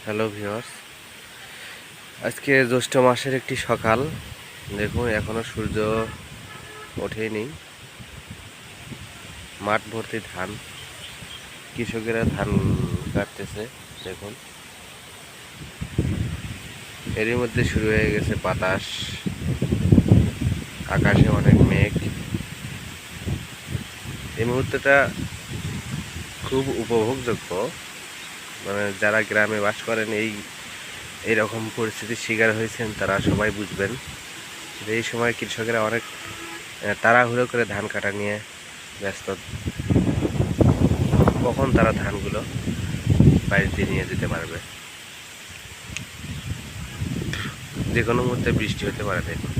Hello viewers, আজকে জ্যৈষ্ঠ মাসের একটি সকাল। দেখুন এখনো সূর্য ওঠেনি, মাঠ ভর্তি ধান। কৃষকেরা ধান কাটতেছে। দেখুন এরই মধ্যে শুরু হয়ে গেছে বাতাস, আকাশে অনেক মেঘ। এই মুহূর্তটা খুব উপভোগযোগ্য। মানে যারা গ্রামে বাস করেন, এইরকম পরিস্থিতির শিকার হয়েছেন, তারা সবাই বুঝবেন যে এই সময় কৃষকেরা অনেক তাড়াহুড়ো করে ধান কাটা নিয়ে ব্যস্ত। কখন তারা ধানগুলো বাড়িতে নিয়ে যেতে পারবে, যে কোনো মুহূর্তে বৃষ্টি হতে পারে। দেখুন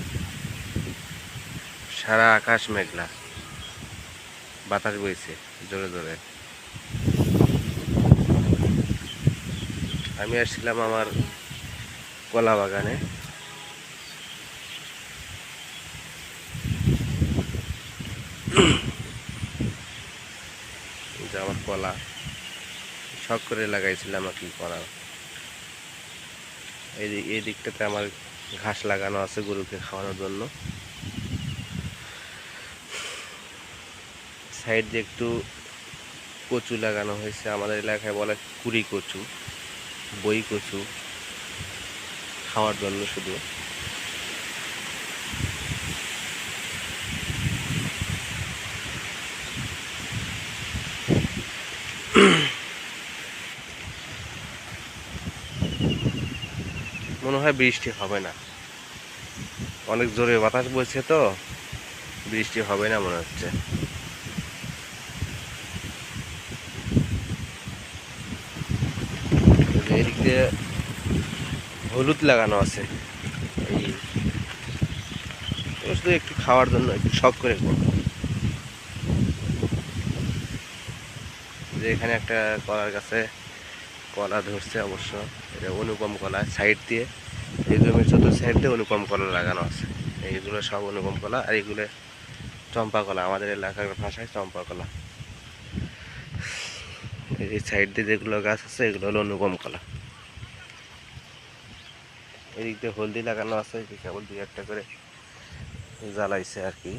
সারা আকাশ মেঘলা, বাতাস বইছে জোরে জোরে। আমি আসছিলাম আমার কলা বাগানে। যে আমার কলা শখ করে লাগাইছিলাম আর কি করা। এই দিকটাতে আমার ঘাস লাগানো আছে গরুকে খাওয়ানোর জন্য। সাইড দিয়ে একটু কচু লাগানো হয়েছে, আমাদের এলাকায় বলে কুড়ি কচু, বই কচু, খাওয়ার জন্য শুধু। মনে হয় বৃষ্টি হবে না, অনেক জোরে বাতাস বইছে তো, বৃষ্টি হবে না মনে হচ্ছে। এদিক দিয়ে হলুদ লাগানো আছে, এই শুধু একটু খাওয়ার জন্য, একটু শখ করে করবো। যে এখানে একটা কলার গাছে কলা ধরছে, অবশ্য এটা অনুপম কলা। সাইড দিয়ে এই জমির চতুর্থ সাইড দিয়ে অনুপম কলা লাগানো আছে। এইগুলো সব অনুপম কলা, আর এইগুলো চম্পা কলা, আমাদের এলাকার ভাষায় চম্পা কলা। এই সাইড দিয়ে যেগুলো গাছ আছে এগুলো হলো অনুপম কলা। এদিক দিয়ে হলদি লাগানো আছে, কেবল দুই একটা করে জ্বালাইছে আর কি।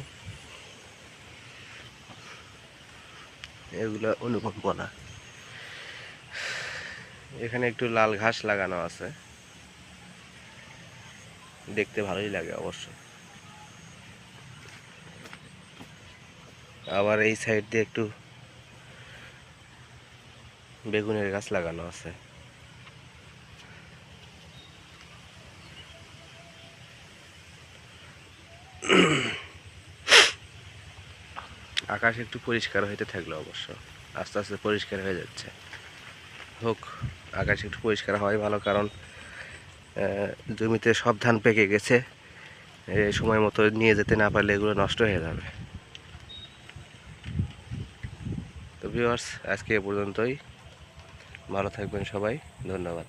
এগুলো অনুপম কলা। এখানে একটু লাল ঘাস লাগানো আছে, দেখতে ভালোই লাগে অবশ্য। আবার এই সাইড দিয়ে একটু বেগুনের গাছ লাগানো আছে। আকাশ একটু পরিষ্কার হইতে থাকলো, অবশ্য আস্তে আস্তে পরিষ্কার হয়ে যাচ্ছে। হোক, আকাশ একটু পরিষ্কার হয় ভালো, কারণ জমিতে সব ধান পেকে গেছে। সময় মতো নিয়ে যেতে না পারলে এগুলো নষ্ট হয়ে যাবে। তো ভিউয়ার্স, আজকে এ পর্যন্তই। ভালো থাকবেন সবাই, ধন্যবাদ।